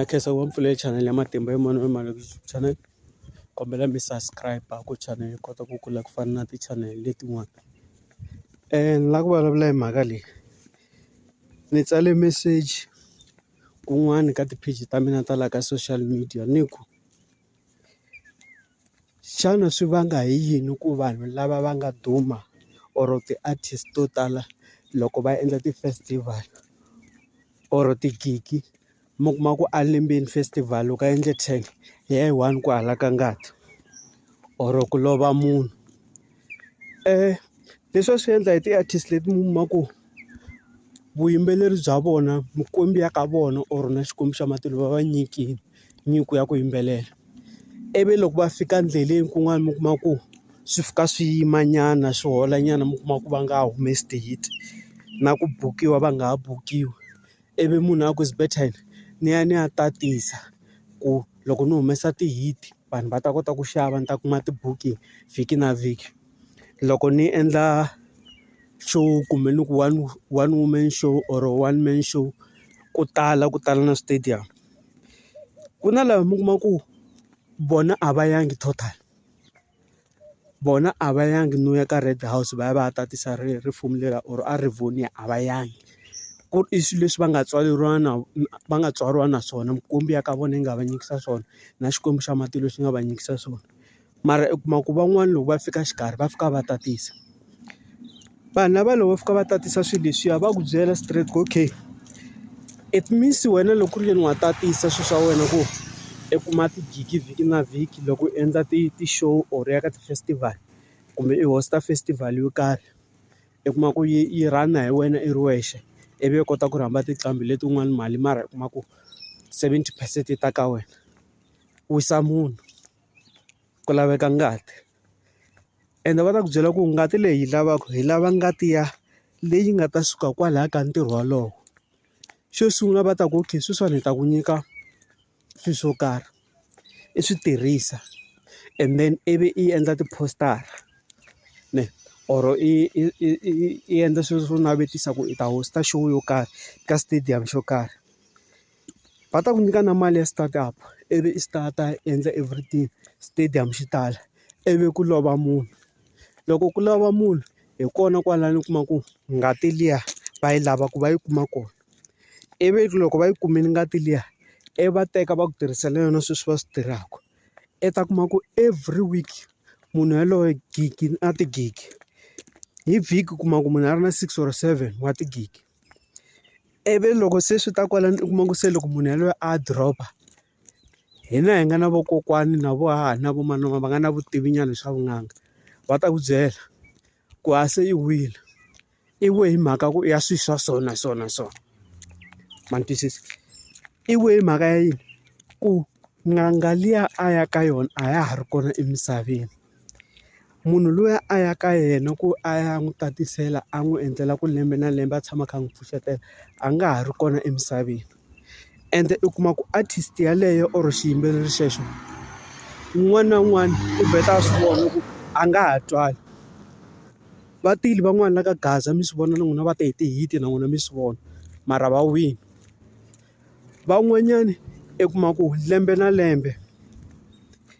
Akhensa wa mpfula channel ya matimba ya mano mali YouTube channel kombela mi subscribe ku channel yi kota ku kula ku fana na ti-channel letin'wana ni lava ku vulavula hi mhaka leyi ni tsale message kun'wani ka ti-page ta mina ta laha ka social media ni ku xana swi vanga hi yini ku vanhu lava va nga duma or ti-artist to tala loko va endla ti-festival or tigigi mi kuma ku a lembeni festival loko a endle 10 hi ya hi 1 ku halaka ngati or ku lova munhu leswi swi endla hi ti-artist leti mi kuma ku vuyimbeleri bya vona mikwembu ya ka vona or na xikwembu xa matilo va va nyikini nyiko ya ku yimbelela ivi loko va fika endleleni kun'wana mi kuma ku swi fika swi yimanyana swi holanyana mi kuma ku va nga humesi ti-hit na ku bukiwa va nga ha bukiwi ivi munhu a ku is better ni ya tatisa ku loko ni humesa ti-hit vanhu va ta kota ku xava ni ta kuma ti-booking vhiki na vhiki loko ni endla show kumbe ni ku one woman show or one man show ku tala na stadium ku na lava mi kuma ku bona a va yangi total bona a va yangi no ya ka Red House va ya va ya tatisa Rifumu lera or a Rivonia a va yangi ku i swilo leswi va nga tswariwa na swona mikwembu ya ka vona yi nga va nyikisa swona na xikwembu xa matilo xi nga va nyikisa swona mara u kuma ku van'wani loko va fika xikarhi va fika va tatisa vanhu lava loko va fika va tatisa swilo leswiya va ku byela straight ku okay it means wena loko ku ri yeni wa tatisa swilo swa wena ku i kuma tigigi vhiki na vhiki loko u endla ti-show or ya ka ti-festival kumbe i hosta festival yo karhi i kuma ku yi rhana hi wena i ri wexe ivi u kota ku rhamba tinqambi letin'wani mali mara i kuma ku 70% ta ka wena wisa munhu ku laveka ngati ende va ta ku byela ku ngati leyi hi lava ngati ya leyi nga ta suka kwalaya ka ntirho wolowo xo sungula va ta ku okay sweswiwani hi ta ku nyika swilo swo karhi i swi tirhisa and then ivi i endla ti-poster ne or i endla swilo swo navetisa ku i ta hosta show yo karhi ka stadium xo karhi va ta ku nyika na mali ya startup ivi i starta endla everything stadium xi tala ivi ku lova munhu loko ku lova munhu hi kona kwalano u kuma ku ngati liya va yi lava ku va yi kuma kona ivi loko va yi kumini ngati liya ivi va teka va ku tirhisela yona sweswi va swi tirhaka i ta kuma ku every week munhu yaloye gigi na tigigi hi vhiki u kuma ku munhu a ri na 6 or 7 wa tigigi ivi loko se swi ta kwalano u kuma ku se loko munhu yaloye a dropa hina hi nga na vokokwani na vo hahani na vo manana va nga na vutivinyana swa vun'anga va ta ku byela ku a se i wile i we hi mhaka ku ya swilo swa so ma ni twisisa i we hi mhaka ya yini ku n'anga liya a ya ka yona a ya ha ri kona emisaveni munhu loyi a ya ka yena ku a ya n'wi tatisela a n'wi endlela ku lembe na lembe a tshama kha n'wi pfuxetela a nga ha ri kona emisaveni ende u kuma ku artist yaleyo or xiyimbeleri xexo un'wana na un'wana i vheta a swi vona ku a nga ha twali va tile van'wani la ka Gaza mi swi vona na n'wina va te hi ti-hit na n'wina mi swi vona mara va wini van'wanyani i kuma ku lembe na lembe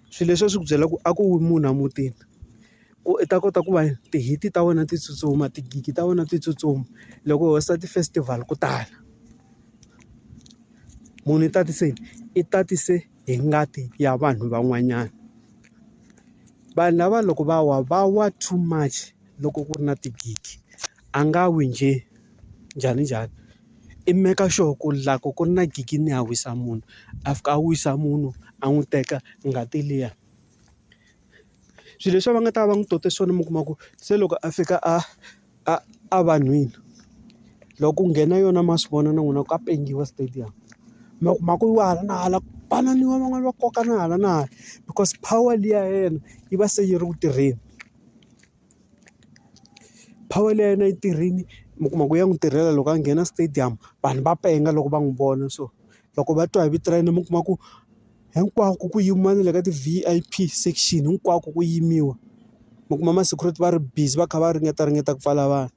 swilo leswi swi ku byela ku a ku wi munhu a mutini ku i ta kota ku va ti-hit ta wena ti tsutsuma tigigi ta wena ti tsutsuma loko u hosta ti-festival ku tala munhu i tatise hi ngati ya vanhu van'wanyana vanhu lava loko va wa too much loko ku ri na tigigi a nga wi njhani i meka sure ku loko ku ri na gigi ni ya wisa munhu a fika a wisa munhu a n'wi teka ngati liya swilo leswi va nga ta va n'wi tote swona mi kuma ku se loko a fika a vanhwini loko ku nghena yona ma swi vona na n'wina ku a pengiwa stadium ma kuma ku wa hala na hala ku bananiwa van'wani va koka na hala na hala because power liya ya yena yi va se yi ri ku tirheni power liya yena yi tirhini mi kuma ku ya n'wi tirhela loko a nghena stadium vanhu va penga loko va n'wi vona so loko va twa hi vito ra yena mi kuma ku hinkwako ku yimiwa na le ka ti-VIP section hinkwako ku yimiwa mi kuma ma-security va ri busy va kha va ringeta ku pfala vanhu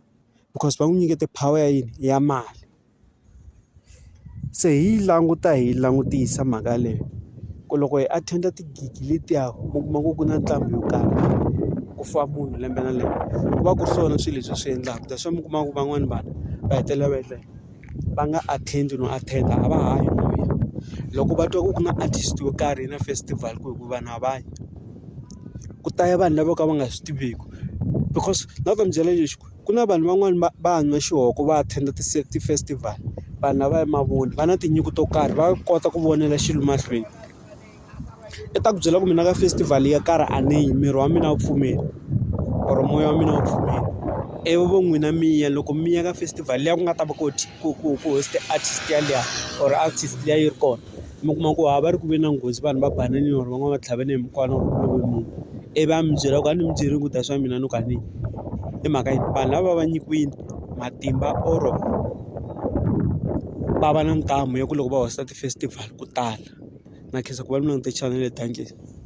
because va n'wi nyikete power ya yini ya mali se hi langutisa mhaka leyi ku loko hi attend-a tigigi letiya mi kuma ku na ntlangu yo karhi ku fa munhu lembe na lembe ku va ku ri swona swilo leswi swi endlaka that's why mi kuma ku van'wani vanhu va hetelela va nga attend no attend-a a va hayi moya loko va twa ku na artist yo karhi na festival ku hi ku vanhu a va yi ku ta ya vanhu lava ka va nga swi tiveki because na ta mi byela lexi ku na vanhu van'wani va nwa xihoko va attend-a ti-festival vanhu lava ya mavoni va na tinyiko to karhi va kota ku vonela xilo mahlweni i ta ku byela ku mina ka festival ya karhi a ni yi miri wa mina wu pfumeli or moya wa mina wu pfumeli ivi vo n'wina miya loko mi ya ka festival liya ku nga ta va ku host artist yaliya or artist liya yi ri kona mi kuma ku va ri ku ve na nghozi vanhu va bananiwa or van'wana va tlhavene hi mukwana or ku love munhu ivi a mi byela ku a ni mi byeri ku ta swa mina no ka ni hi mhaka yini vanhu lava va nyikiwile matimba or va va na ntamu ya ku loko va hosta ti-festival ku tala na khensa ku va mi langute channel, thank you.